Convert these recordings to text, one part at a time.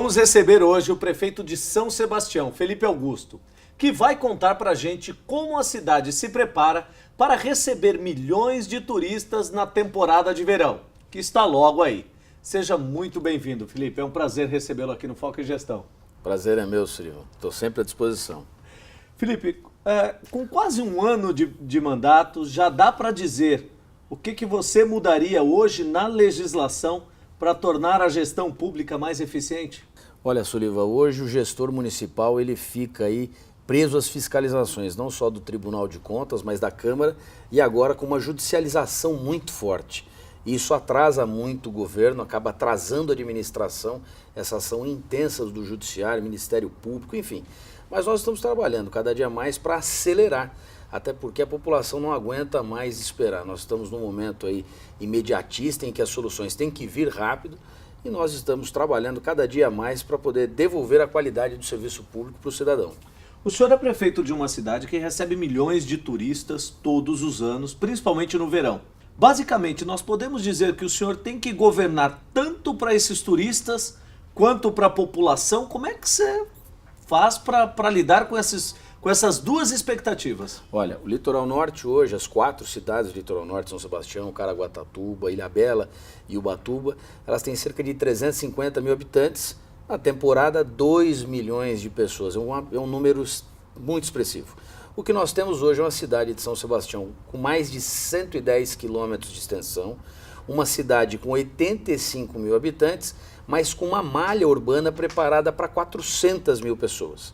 Vamos receber hoje o prefeito de São Sebastião, Felipe Augusto, que vai contar pra gente como a cidade se prepara para receber milhões de turistas na temporada de verão, que está logo aí. Seja muito bem-vindo, Felipe. É um prazer recebê-lo aqui no Foco em Gestão. Prazer é meu, Silvio. Estou sempre à disposição. Felipe, com quase um ano de mandato, já dá para dizer o que você mudaria hoje na legislação para tornar a gestão pública mais eficiente? Olha, Sullivan, hoje o gestor municipal ele fica aí preso às fiscalizações, não só do Tribunal de Contas, mas da Câmara, e agora com uma judicialização muito forte. Isso atrasa muito o governo, acaba atrasando a administração, essa ação intensa do Judiciário, Ministério Público, enfim. Mas nós estamos trabalhando cada dia mais para acelerar, até porque a população não aguenta mais esperar. Nós estamos num momento aí imediatista em que as soluções têm que vir rápido e nós estamos trabalhando cada dia mais para poder devolver a qualidade do serviço público para o cidadão. O senhor é prefeito de uma cidade que recebe milhões de turistas todos os anos, principalmente no verão. Basicamente, nós podemos dizer que o senhor tem que governar tanto para esses turistas quanto para a população. Como é que você faz para lidar com essas duas expectativas? Olha, o Litoral Norte hoje, as 4 cidades do Litoral Norte, São Sebastião, Caraguatatuba, Ilhabela e Ubatuba, elas têm cerca de 350 mil habitantes. Na temporada, 2 milhões de pessoas. É um número muito expressivo. O que nós temos hoje é uma cidade de São Sebastião com mais de 110 quilômetros de extensão, uma cidade com 85 mil habitantes, mas com uma malha urbana preparada para 400 mil pessoas.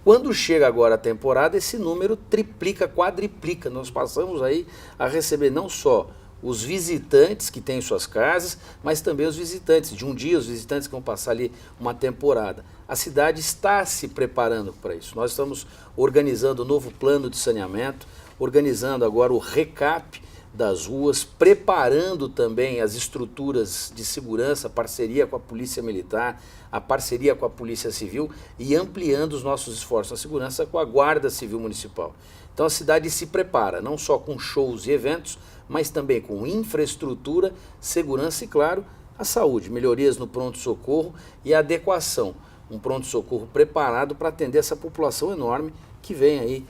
Quando chega agora a temporada, esse número triplica, quadriplica. Nós passamos aí a receber não só os visitantes que têm suas casas, mas também os visitantes. De um dia, os visitantes que vão passar ali uma temporada. A cidade está se preparando para isso. Nós estamos organizando o novo plano de saneamento, organizando agora o recap das ruas, preparando também as estruturas de segurança, a parceria com a Polícia Militar, a parceria com a Polícia Civil e ampliando os nossos esforços na segurança com a Guarda Civil Municipal. Então a cidade se prepara, não só com shows e eventos, mas também com infraestrutura, segurança e, claro, a saúde, melhorias no pronto-socorro e a adequação. Um pronto-socorro preparado para atender essa população enorme que vem aí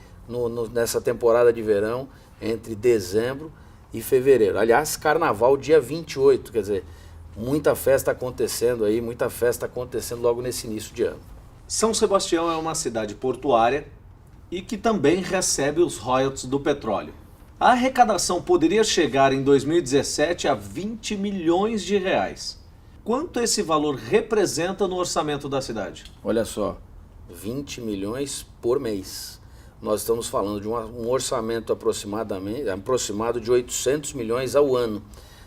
nessa temporada de verão, entre dezembro e fevereiro. Aliás, carnaval dia 28, quer dizer, muita festa acontecendo aí, muita festa acontecendo logo nesse início de ano. São Sebastião é uma cidade portuária e que também recebe os royalties do petróleo. A arrecadação poderia chegar em 2017 a 20 milhões de reais. Quanto esse valor representa no orçamento da cidade? Olha só, 20 milhões por mês. Nós estamos falando de um orçamento aproximado de 800 milhões ao ano.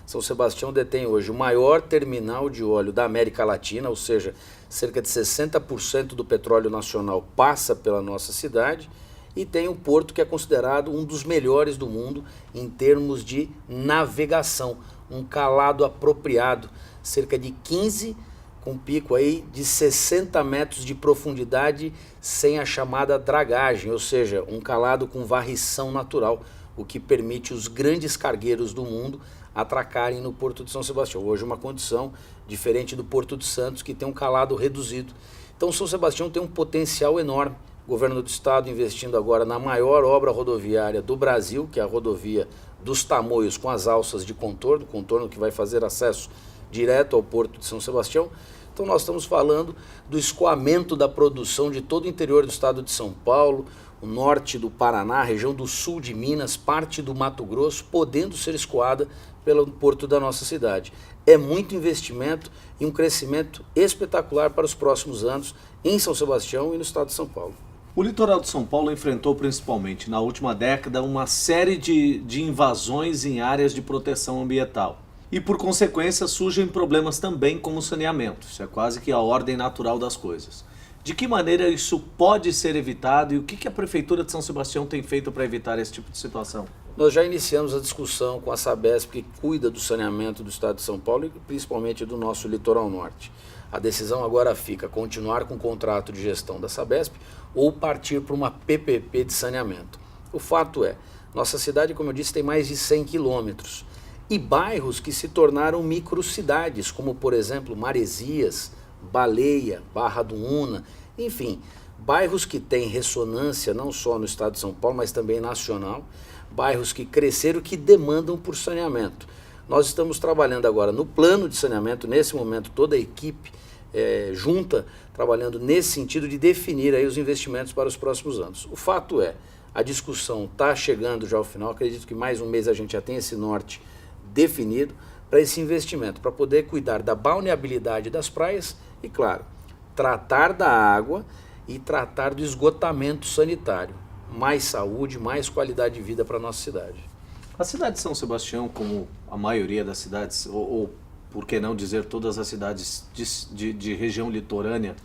São Sebastião detém hoje o maior terminal de óleo da América Latina, ou seja, cerca de 60% do petróleo nacional passa pela nossa cidade, e tem um porto que é considerado um dos melhores do mundo em termos de navegação, um calado apropriado, cerca de 15 com pico aí de 60 metros de profundidade sem a chamada dragagem, ou seja, um calado com varrição natural, o que permite os grandes cargueiros do mundo atracarem no Porto de São Sebastião. Hoje uma condição diferente do Porto de Santos, que tem um calado reduzido. Então São Sebastião tem um potencial enorme. O governo do estado investindo agora na maior obra rodoviária do Brasil, que é a rodovia dos Tamoios com as alças de contorno que vai fazer acesso direto ao Porto de São Sebastião. Então nós estamos falando do escoamento da produção de todo o interior do estado de São Paulo, o norte do Paraná, a região do sul de Minas, parte do Mato Grosso, podendo ser escoada pelo porto da nossa cidade. É muito investimento e um crescimento espetacular para os próximos anos em São Sebastião e no estado de São Paulo. O litoral de São Paulo enfrentou principalmente na última década uma série de invasões em áreas de proteção ambiental. E por consequência surgem problemas também como o saneamento. Isso é quase que a ordem natural das coisas. De que maneira isso pode ser evitado e o que a Prefeitura de São Sebastião tem feito para evitar esse tipo de situação? Nós já iniciamos a discussão com a Sabesp, que cuida do saneamento do estado de São Paulo e principalmente do nosso litoral norte. A decisão agora fica continuar com o contrato de gestão da Sabesp ou partir para uma PPP de saneamento. O fato é, nossa cidade, como eu disse, tem mais de 100 quilômetros e bairros que se tornaram microcidades, como por exemplo Maresias, Baleia, Barra do Una, enfim, bairros que têm ressonância não só no estado de São Paulo, mas também nacional, bairros que cresceram, que demandam por saneamento. Nós estamos trabalhando agora no plano de saneamento, nesse momento toda a equipe junta, trabalhando nesse sentido de definir aí os investimentos para os próximos anos. O fato é, a discussão está chegando já ao final, acredito que mais um mês a gente já tem esse norte definido para esse investimento, para poder cuidar da balneabilidade das praias e, claro, tratar da água e tratar do esgotamento sanitário. Mais saúde, mais qualidade de vida para a nossa cidade. A cidade de São Sebastião, como a maioria das cidades, ou por que não dizer todas as cidades de região litorânea,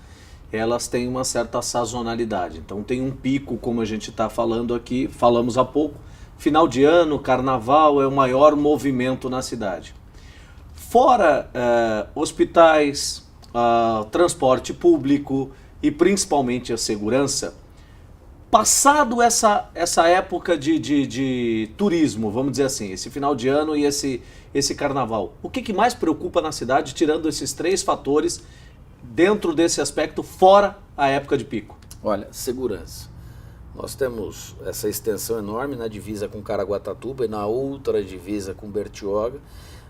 elas têm uma certa sazonalidade. Então tem um pico, como a gente está falando aqui, falamos há pouco, final de ano, carnaval é o maior movimento na cidade. Fora hospitais, transporte público e principalmente a segurança, passado essa época de turismo, vamos dizer assim, esse final de ano e esse carnaval, o que mais preocupa na cidade, tirando esses três fatores, dentro desse aspecto, fora a época de pico? Olha, segurança. Nós temos essa extensão enorme na divisa com Caraguatatuba e na outra divisa com Bertioga,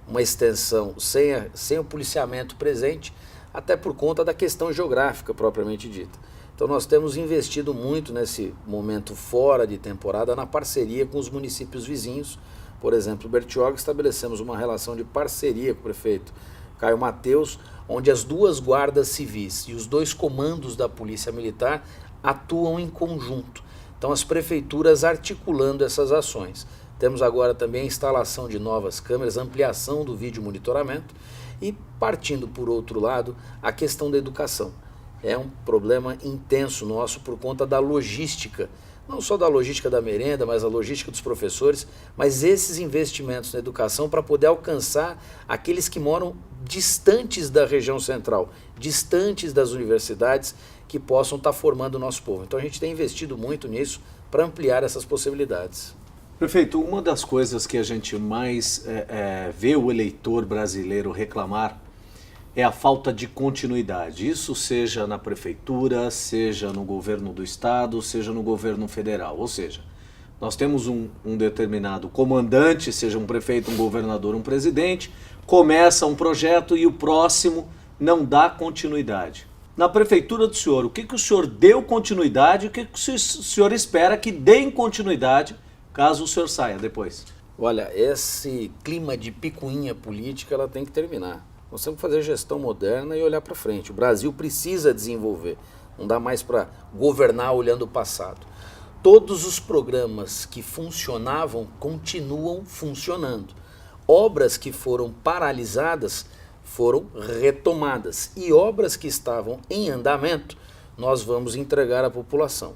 uma extensão sem o policiamento presente, até por conta da questão geográfica propriamente dita. Então nós temos investido muito nesse momento fora de temporada na parceria com os municípios vizinhos. Por exemplo, Bertioga, estabelecemos uma relação de parceria com o prefeito Caio Mateus, onde as duas guardas civis e os dois comandos da Polícia Militar atuam em conjunto. Então as prefeituras articulando essas ações. Temos agora também a instalação de novas câmeras, ampliação do vídeo monitoramento e, partindo por outro lado, a questão da educação. É um problema intenso nosso por conta da logística, não só da logística da merenda, mas a logística dos professores, mas esses investimentos na educação para poder alcançar aqueles que moram distantes da região central, distantes das universidades, que possam estar formando o nosso povo. Então a gente tem investido muito nisso para ampliar essas possibilidades. Prefeito, uma das coisas que a gente mais vê o eleitor brasileiro reclamar é a falta de continuidade. Isso seja na prefeitura, seja no governo do estado, seja no governo federal. Ou seja, nós temos um determinado comandante, seja um prefeito, um governador, um presidente, começa um projeto e o próximo não dá continuidade. Na prefeitura do senhor, o que o senhor deu continuidade e o que o senhor espera que dê continuidade caso o senhor saia depois? Olha, esse clima de picuinha política, ela tem que terminar. Nós temos que fazer gestão moderna e olhar para frente. O Brasil precisa desenvolver, não dá mais para governar olhando o passado. Todos os programas que funcionavam continuam funcionando. Obras que foram paralisadas foram retomadas e obras que estavam em andamento nós vamos entregar à população.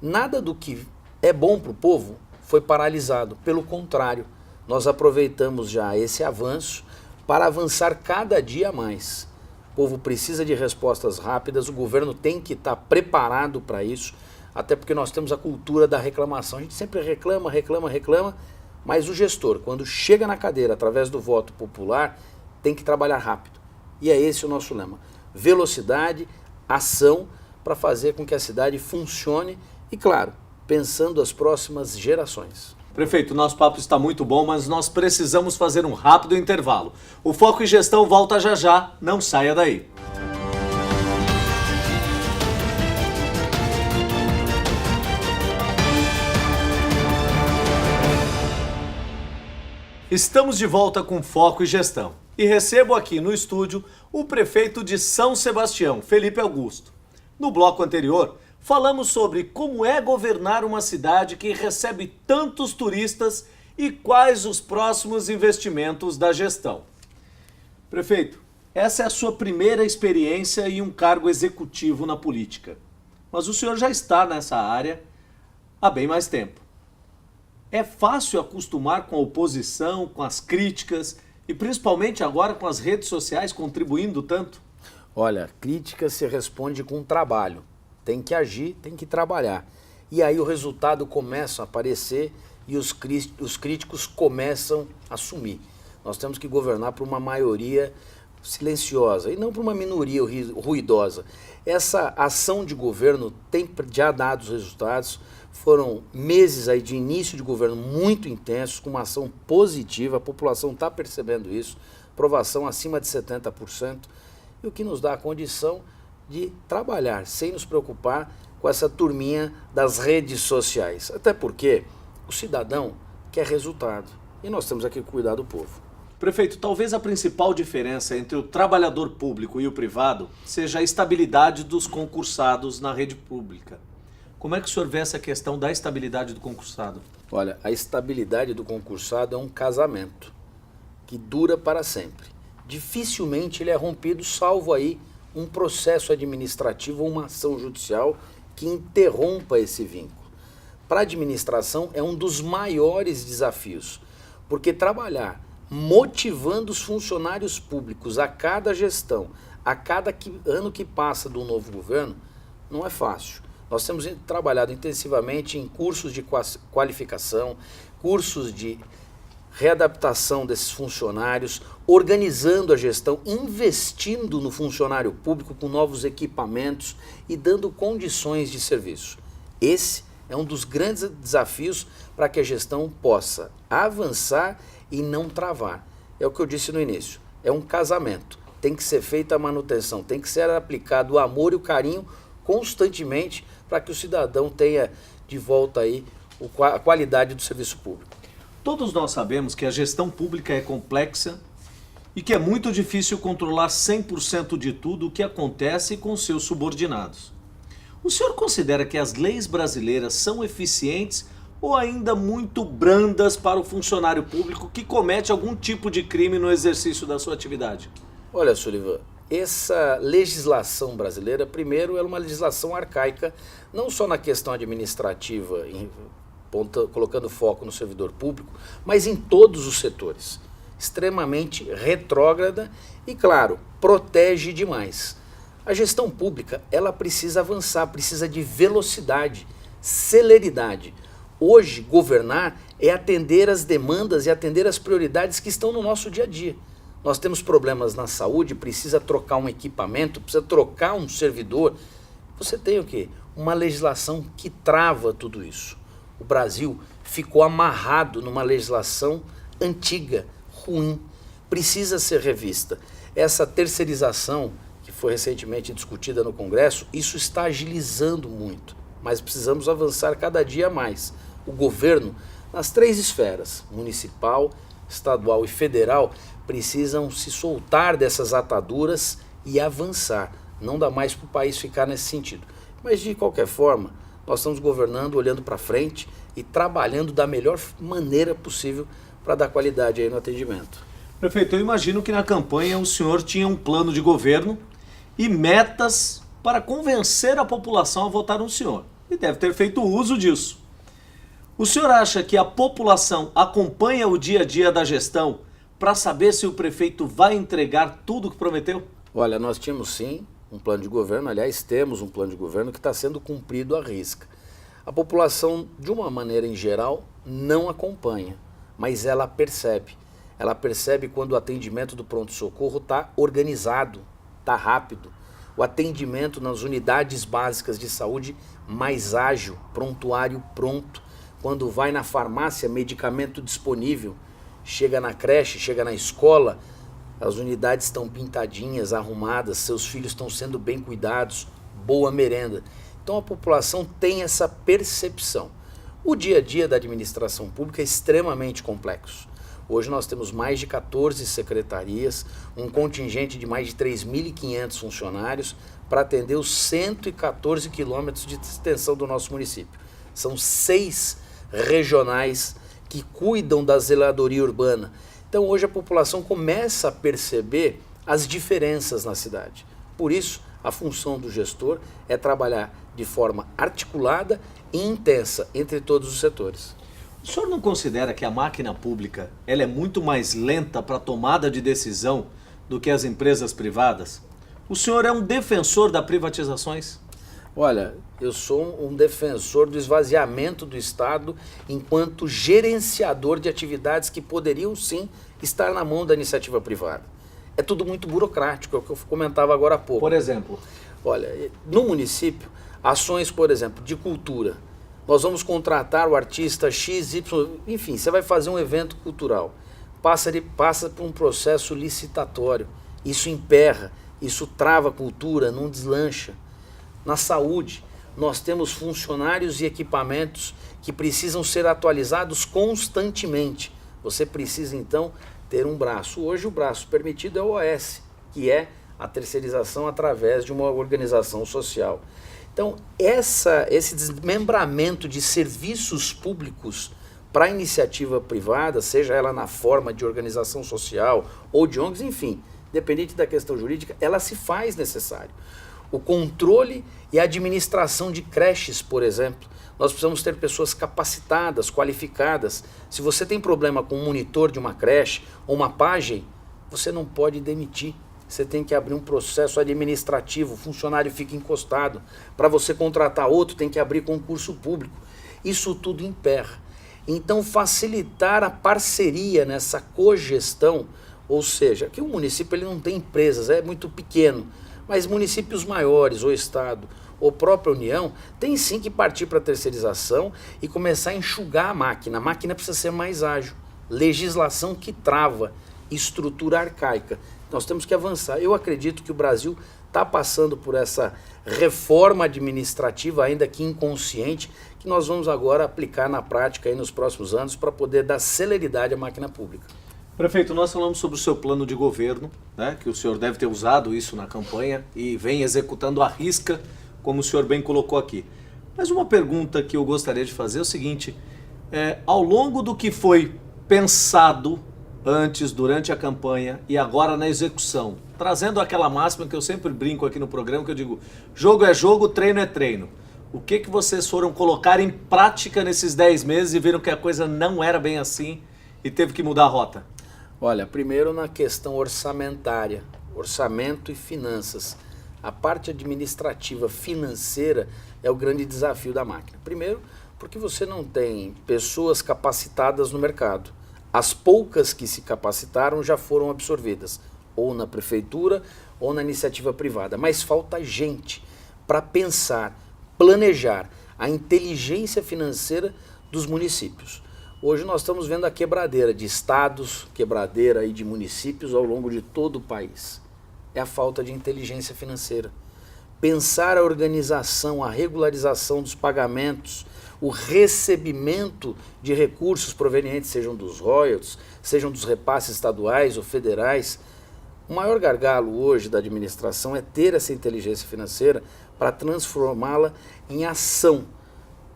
Nada do que é bom para o povo foi paralisado, pelo contrário, nós aproveitamos já esse avanço para avançar cada dia mais. O povo precisa de respostas rápidas, o governo tem que estar preparado para isso, até porque nós temos a cultura da reclamação. A gente sempre reclama, mas o gestor, quando chega na cadeira através do voto popular, tem que trabalhar rápido. E é esse o nosso lema. Velocidade, ação, para fazer com que a cidade funcione e, claro, pensando as próximas gerações. Prefeito, nosso papo está muito bom, mas nós precisamos fazer um rápido intervalo. O Foco em Gestão volta já já, não saia daí. Estamos de volta com Foco e Gestão. E recebo aqui no estúdio o prefeito de São Sebastião, Felipe Augusto. No bloco anterior, falamos sobre como é governar uma cidade que recebe tantos turistas e quais os próximos investimentos da gestão. Prefeito, essa é a sua primeira experiência em um cargo executivo na política. Mas o senhor já está nessa área há bem mais tempo. É fácil acostumar com a oposição, com as críticas e principalmente agora com as redes sociais contribuindo tanto? Olha, crítica se responde com trabalho. Tem que agir, tem que trabalhar. E aí o resultado começa a aparecer e os críticos começam a sumir. Nós temos que governar por uma maioria silenciosa e não para uma minoria ruidosa. Essa ação de governo tem já dado os resultados. Foram meses aí de início de governo muito intensos, com uma ação positiva, a população está percebendo isso, aprovação acima de 70%, e o que nos dá a condição de trabalhar sem nos preocupar com essa turminha das redes sociais. Até porque o cidadão quer resultado e nós temos aqui que cuidar do povo. Prefeito, talvez a principal diferença entre o trabalhador público e o privado seja a estabilidade dos concursados na rede pública. Como é que o senhor vê essa questão da estabilidade do concursado? Olha, a estabilidade do concursado é um casamento que dura para sempre. Dificilmente ele é rompido, salvo aí um processo administrativo ou uma ação judicial que interrompa esse vínculo. Para a administração é um dos maiores desafios, porque trabalhar motivando os funcionários públicos a cada gestão, a cada ano que passa do novo governo, não é fácil. Nós temos trabalhado intensivamente em cursos de qualificação, cursos de readaptação desses funcionários, organizando a gestão, investindo no funcionário público com novos equipamentos e dando condições de serviço. Esse é um dos grandes desafios para que a gestão possa avançar e não travar. É o que eu disse no início, é um casamento. Tem que ser feita a manutenção, tem que ser aplicado o amor e o carinho constantemente para que o cidadão tenha de volta aí a qualidade do serviço público. Todos nós sabemos que a gestão pública é complexa e que é muito difícil controlar 100% de tudo o que acontece com seus subordinados. O senhor considera que as leis brasileiras são eficientes ou ainda muito brandas para o funcionário público que comete algum tipo de crime no exercício da sua atividade? Olha, Sullivan, essa legislação brasileira, primeiro, é uma legislação arcaica, não só na questão administrativa, colocando foco no servidor público, mas em todos os setores. Extremamente retrógrada e, claro, protege demais. A gestão pública, ela precisa avançar, precisa de velocidade, celeridade. Hoje, governar é atender as demandas e atender as prioridades que estão no nosso dia a dia. Nós temos problemas na saúde, precisa trocar um equipamento, precisa trocar um servidor. Você tem o quê? Uma legislação que trava tudo isso. O Brasil ficou amarrado numa legislação antiga, ruim, precisa ser revista. Essa terceirização, que foi recentemente discutida no Congresso, isso está agilizando muito, mas precisamos avançar cada dia mais. O governo, nas 3 esferas, municipal, estadual e federal, precisam se soltar dessas ataduras e avançar. Não dá mais para o país ficar nesse sentido. Mas, de qualquer forma, nós estamos governando, olhando para frente e trabalhando da melhor maneira possível para dar qualidade aí no atendimento. Prefeito, eu imagino que na campanha o senhor tinha um plano de governo e metas para convencer a população a votar no senhor. E deve ter feito uso disso. O senhor acha que a população acompanha o dia a dia da gestão para saber se o prefeito vai entregar tudo o que prometeu? Olha, nós tínhamos sim um plano de governo, aliás, temos um plano de governo que está sendo cumprido à risca. A população, de uma maneira em geral, não acompanha, mas ela percebe. Ela percebe quando o atendimento do pronto-socorro está organizado, está rápido. O atendimento nas unidades básicas de saúde mais ágil, prontuário pronto. Quando vai na farmácia, medicamento disponível. Chega na creche, chega na escola, as unidades estão pintadinhas, arrumadas, seus filhos estão sendo bem cuidados, boa merenda. Então a população tem essa percepção. O dia a dia da administração pública é extremamente complexo. Hoje nós temos mais de 14 secretarias, um contingente de mais de 3.500 funcionários para atender os 114 quilômetros de extensão do nosso município. São 6 regionais que cuidam da zeladoria urbana. Então hoje a população começa a perceber as diferenças na cidade. Por isso, a função do gestor é trabalhar de forma articulada e intensa entre todos os setores. O senhor não considera que a máquina pública ela é muito mais lenta para a tomada de decisão do que as empresas privadas? O senhor é um defensor das privatizações? Olha, eu sou um defensor do esvaziamento do Estado enquanto gerenciador de atividades que poderiam sim estar na mão da iniciativa privada. é tudo muito burocrático, é o que eu comentava agora há pouco. Por exemplo? Olha, no município, ações, por exemplo, de cultura. Nós vamos contratar o artista X, Y, enfim, você vai fazer um evento cultural. Passa por um processo licitatório. Isso emperra, isso trava a cultura, não deslancha. Na saúde, nós temos funcionários e equipamentos que precisam ser atualizados constantemente. Você precisa, então, ter um braço. Hoje o braço permitido é o OS, que é a terceirização através de uma organização social. Então, esse desmembramento de serviços públicos para a iniciativa privada, seja ela na forma de organização social ou de ONGs, enfim, dependente da questão jurídica, ela se faz necessário. O controle e a administração de creches, por exemplo, nós precisamos ter pessoas capacitadas, qualificadas. Se você tem problema com um monitor de uma creche ou uma pajem, você não pode demitir. Você tem que abrir um processo administrativo, o funcionário fica encostado. Para você contratar outro, tem que abrir concurso público. Isso tudo emperra. Então, facilitar a parceria nessa cogestão, ou seja, que o município ele não tem empresas, é muito pequeno, mas municípios maiores, ou Estado, ou própria União, tem sim que partir para a terceirização e começar a enxugar a máquina. A máquina precisa ser mais ágil. Legislação que trava, estrutura arcaica. Nós temos que avançar. Eu acredito que o Brasil está passando por essa reforma administrativa, ainda que inconsciente, que nós vamos agora aplicar na prática aí nos próximos anos para poder dar celeridade à máquina pública. Prefeito, nós falamos sobre o seu plano de governo, né, que o senhor deve ter usado isso na campanha e vem executando à risca, como o senhor bem colocou aqui. Mas uma pergunta que eu gostaria de fazer é o seguinte, ao longo do que foi pensado antes, durante a campanha e agora na execução, trazendo aquela máxima que eu sempre brinco aqui no programa, que eu digo, jogo é jogo, treino é treino. O que vocês foram colocar em prática nesses 10 meses e viram que a coisa não era bem assim e teve que mudar a rota? Olha, primeiro na questão orçamentária, orçamento e finanças. A parte administrativa financeira é o grande desafio da máquina. Primeiro, porque você não tem pessoas capacitadas no mercado. As poucas que se capacitaram já foram absorvidas, ou na prefeitura ou na iniciativa privada. Mas falta gente para pensar, planejar a inteligência financeira dos municípios. Hoje nós estamos vendo a quebradeira de estados, quebradeira aí de municípios ao longo de todo o país. É a falta de inteligência financeira. Pensar a organização, a regularização dos pagamentos, o recebimento de recursos provenientes, sejam dos royalties, sejam dos repasses estaduais ou federais. O maior gargalo hoje da administração é ter essa inteligência financeira para transformá-la em ação.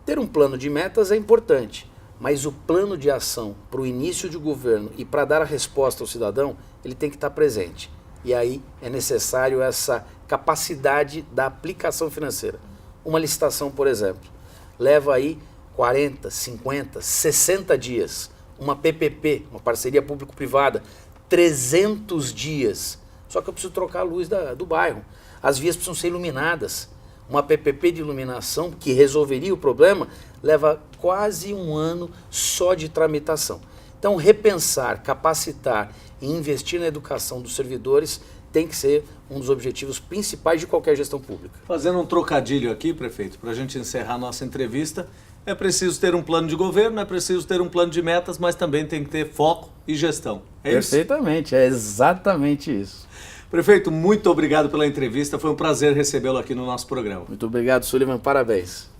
Ter um plano de metas é importante, mas o plano de ação para o início de governo e para dar a resposta ao cidadão, ele tem que estar presente. E aí é necessário essa capacidade da aplicação financeira. Uma licitação, por exemplo, leva aí 40, 50, 60 dias. Uma PPP, uma parceria público-privada, 300 dias. Só que eu preciso trocar a luz do bairro. As vias precisam ser iluminadas. Uma PPP de iluminação que resolveria o problema leva quase um ano só de tramitação. Então, repensar, capacitar e investir na educação dos servidores tem que ser um dos objetivos principais de qualquer gestão pública. Fazendo um trocadilho aqui, prefeito, para a gente encerrar a nossa entrevista, é preciso ter um plano de governo, é preciso ter um plano de metas, mas também tem que ter foco e gestão. É isso? Perfeitamente, é exatamente isso. Prefeito, muito obrigado pela entrevista, foi um prazer recebê-lo aqui no nosso programa. Muito obrigado, Sullivan, parabéns.